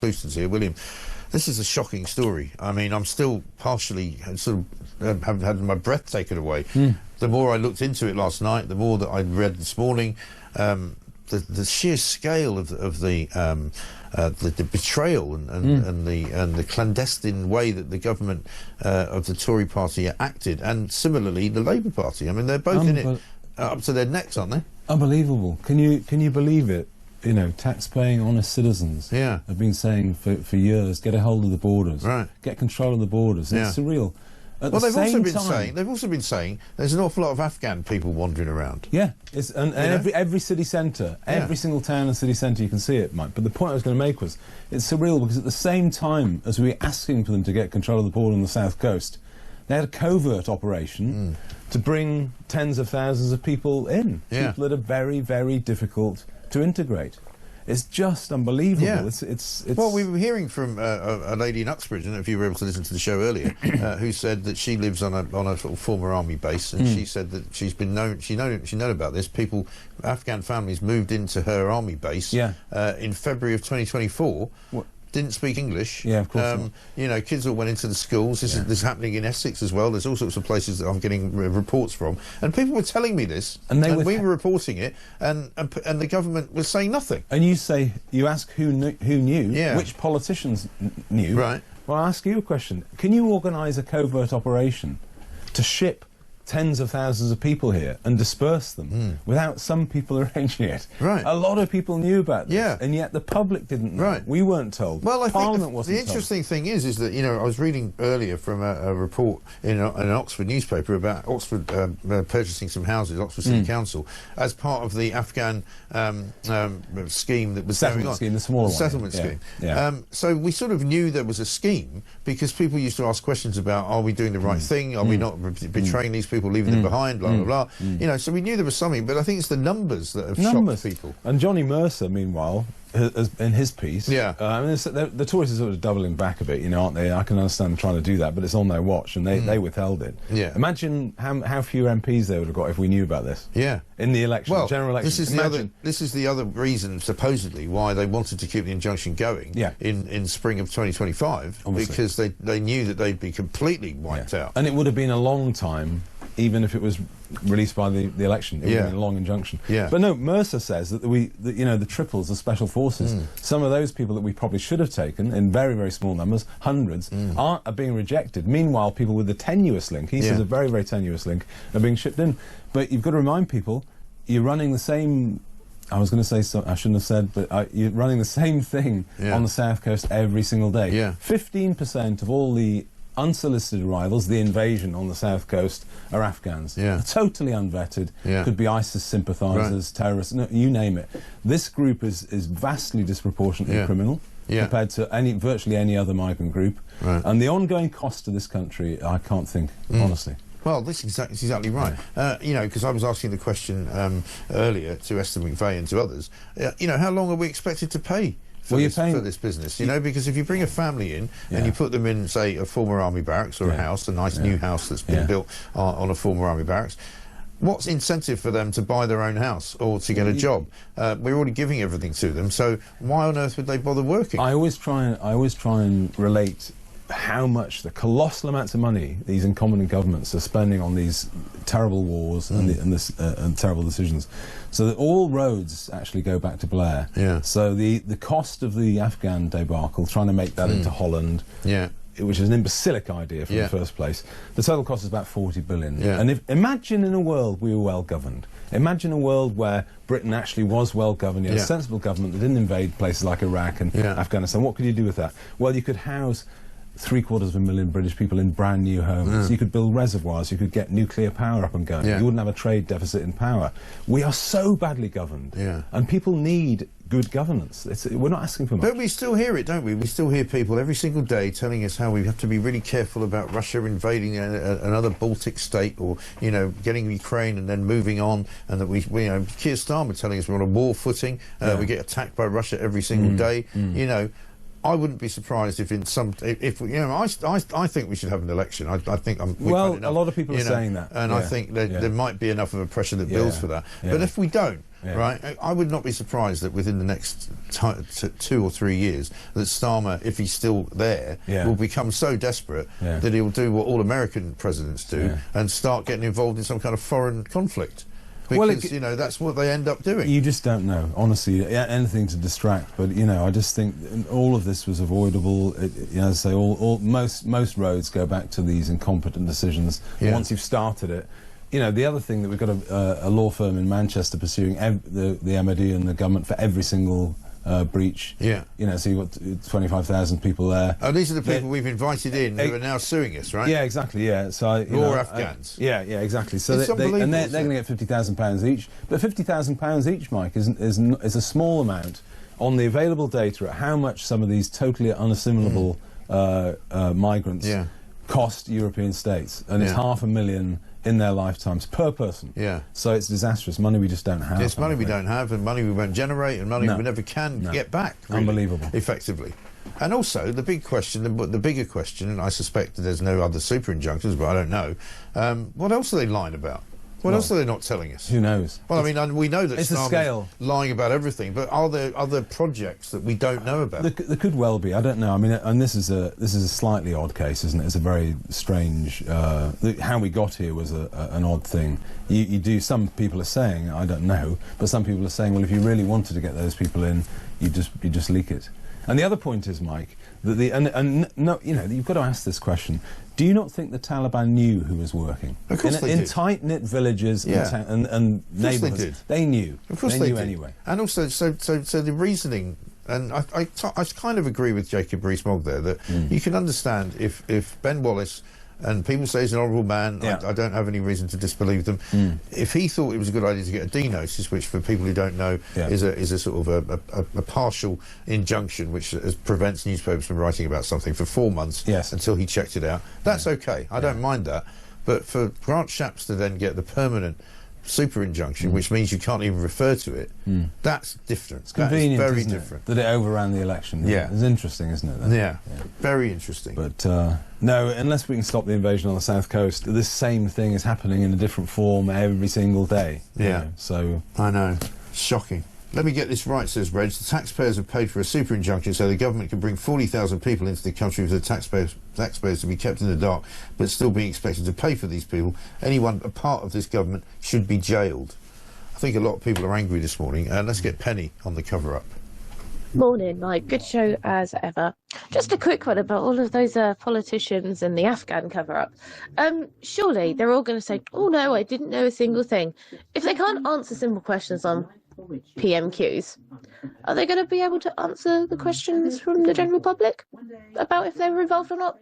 Clouston's here. William, this is a shocking story. I mean, I'm still partially sort of have had my breath taken away. The more I looked into it last night, the more that I read this morning, the sheer scale of the betrayal and the clandestine way that the government of the Tory party acted, and similarly the Labour Party. I mean, they're both in it up to their necks, aren't they? Unbelievable. Can you believe it? You know, tax-paying, honest citizens have been saying for years, get a hold of the borders, get control of the borders. It's surreal. Well, they've also been saying there's an awful lot of Afghan people wandering around. Yeah, and every city centre, every single town and city centre, you can see it, Mike. But the point I was going to make was, it's surreal because at the same time as we were asking for them to get control of the border on the south coast, they had a covert operation to bring tens of thousands of people in. People that are very, very difficult to integrate. It's just unbelievable. Yeah. It's well, we were hearing from a lady in Uxbridge, I don't know if you were able to listen to the show earlier, who said that she lives on a sort of former army base, and she said that she known about this. Afghan families moved into her army base in February of 2024. Didn't speak English. Yeah, of course not. You know, kids all went into the schools. This is happening in Essex as well. There's all sorts of places that I'm getting reports from, and people were telling me this, and we were reporting it, and the government was saying nothing. And you ask who knew, which politicians knew. Right. Well, I'll ask you a question. Can you organise a covert operation to ship tens of thousands of people here and disperse them without some people arranging it? Right. A lot of people knew about this, and yet the public didn't know. Right. We weren't told. Well, I Parliament think wasn't the interesting thing is that, you know, I was reading earlier from a report in an Oxford newspaper about Oxford purchasing some houses, Oxford City Council, as part of the Afghan scheme that was going on. The smaller settlement scheme. So we sort of knew there was a scheme because people used to ask questions about, are we doing the right thing? Are we not betraying these people, leaving them behind, blah, blah, blah. You know, so we knew there was something, but I think it's the numbers that have shocked people. And Johnny Mercer, meanwhile, in his piece, I mean, the Tories are sort of doubling back a bit, you know, aren't they? I can understand trying to do that, but it's on their watch, and they withheld it. Yeah. Imagine how few MPs they would have got if we knew about this. Yeah. In the election, well, general election. This is the other reason, supposedly, why they wanted to keep the injunction going in spring of 2025, because they knew that they'd be completely wiped out. And it would have been a long time, even if it was released by the election. It would have been a long injunction. But no, Mercer says that you know, the triples, the special forces, some of those people that we probably should have taken in very, very small numbers, hundreds, are being rejected. Meanwhile, people with a tenuous link, he says a very, very tenuous link, are being shipped in. But you've got to remind people, you're running the same, I was going to say something I shouldn't have said, but you're running the same thing on the south coast every single day. 15% of all the unsolicited arrivals, the invasion on the south coast, are Afghans. Totally unvetted. Could be ISIS sympathisers, terrorists, no, you name it. This group is vastly disproportionately criminal compared to virtually any other migrant group. And the ongoing cost to this country, I can't think, honestly. Well, this is exactly right. You know, because I was asking the question earlier to Esther McVeigh and to others, you know, how long are we expected to pay for this business, you know, because if you bring a family in and you put them in, say, a former army barracks or a house, a nice new house that's been built on a former army barracks, what's incentive for them to buy their own house or to get a job? We're already giving everything to them, so why on earth would they bother working? I always try and relate how much, the colossal amounts of money these incumbent governments are spending on these terrible wars and terrible decisions, so that all roads actually go back to Blair. So the cost of the Afghan debacle, trying to make that into Holland, which is an imbecilic idea from the first place, the total cost is about 40 billion. And imagine in a world we were well governed. Imagine a world where Britain actually was well governed, you had a sensible government that didn't invade places like Iraq and Afghanistan. What could you do with that? Well, you could house 750,000 British people in brand new homes. You could build reservoirs, you could get nuclear power up and going. You wouldn't have a trade deficit in power. We are so badly governed, and people need good governance. We're not asking for much. But we still hear it, don't we? We still hear people every single day telling us how we have to be really careful about Russia invading another Baltic state, or, you know, getting Ukraine and then moving on, and that we you know, Keir Starmer telling us we're on a war footing, we get attacked by Russia every single day, you know. I wouldn't be surprised if you know, I think we should have an election. I think we've had enough, a lot of people are saying that, and I think there might be enough of a pressure that builds for that. But if we don't, right? I would not be surprised that within the next 2 or 3 years that Starmer, if he's still there, will become so desperate that he'll do what all American presidents do and start getting involved in some kind of foreign conflict. Because, you know, that's what they end up doing. You just don't know, honestly, anything to distract. But, you know, I just think all of this was avoidable. You know, as I say, most roads go back to these incompetent decisions. Yeah. Once you've started it, you know, the other thing that we've got a law firm in Manchester pursuing the MOD and the government for every single breach. Yeah. You know, so you've got 25,000 people there. Oh, these are the people we've invited in who are now suing us, right? Yeah, exactly, yeah. So Raw Afghans. Yeah, exactly. So they're going to get £50,000 each. But £50,000 each, Mike, is a small amount on the available data at how much some of these totally unassimilable migrants cost European states. And it's £500,000 in their lifetimes per person. Yeah. So it's disastrous. Money we just don't have. It's money we don't have, and money we won't generate, and money we never can get back. Really, unbelievable. Effectively. And also the big question, the bigger question, and I suspect that there's no other super injunctions, but I don't know. What else are they lying about? What else are they not telling us? Who knows? Well, I mean, we know that it's a scale lying about everything, but are there other projects that we don't know about? There could well be. I don't know. I mean, and this is a slightly odd case, isn't it? It's a very strange. How we got here was an odd thing. You do. Some people are saying, I don't know, but some people are saying, well, if you really wanted to get those people in, you just leak it. And the other point is, Mike, that no, you know, you've got to ask this question. Do you not think the Taliban knew who was working? Of course they did. In tight-knit villages and neighbourhoods. They knew. Of course they knew anyway. And also, so the reasoning, and I kind of agree with Jacob Rees-Mogg there, that you can understand if Ben Wallace, and people say he's an honourable man, I don't have any reason to disbelieve them. If he thought it was a good idea to get a D notice, which for people who don't know is a sort of a partial injunction which prevents newspapers from writing about something for 4 months until he checked it out, that's okay. I don't mind that. But for Grant Shapps to then get the permanent super injunction, which means you can't even refer to it, that's different. It's convenient, very different. That it overran the election. Yeah. It's interesting, isn't it? Yeah, very interesting. But no, unless we can stop the invasion on the south coast, this same thing is happening in a different form every single day. Yeah. You know, so I know. Shocking. Let me get this right, says Reg. The taxpayers have paid for a super injunction so the government can bring 40,000 people into the country for the taxpayers to be kept in the dark, but still being expected to pay for these people. Anyone a part of this government should be jailed. I think a lot of people are angry this morning. Let's get Penny on the cover-up. Morning, Mike. Good show as ever. Just a quick one about all of those politicians and the Afghan cover-up. Surely they're all going to say, oh no, I didn't know a single thing. If they can't answer simple questions on PMQs, are they going to be able to answer the questions from the general public about if they were involved or not?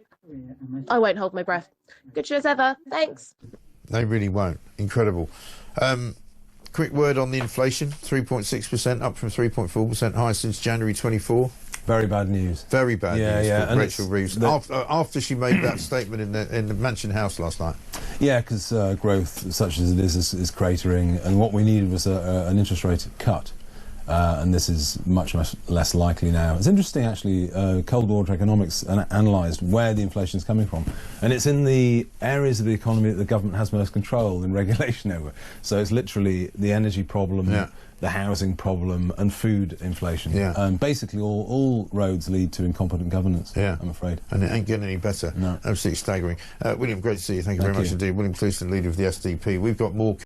I won't hold my breath. Good show as ever. Thanks. They really won't. Incredible. Quick word on the inflation. 3.6%, up from 3.4%, higher since January 24. Very bad news. Very bad news for Rachel Reeves. After she made that statement in the Mansion House last night. Yeah, because growth, such as it is cratering, and what we needed was an interest rate cut. And this is much less likely now. It's interesting, actually, Cold Water Economics analysed where the inflation is coming from. And it's in the areas of the economy that the government has most control and regulation over. So it's literally the energy problem, the housing problem, and food inflation. Basically, all roads lead to incompetent governance, I'm afraid. And it ain't getting any better. No. Absolutely staggering. William, great to see you. Thank you very much indeed. William Clouston, leader of the SDP. We've got more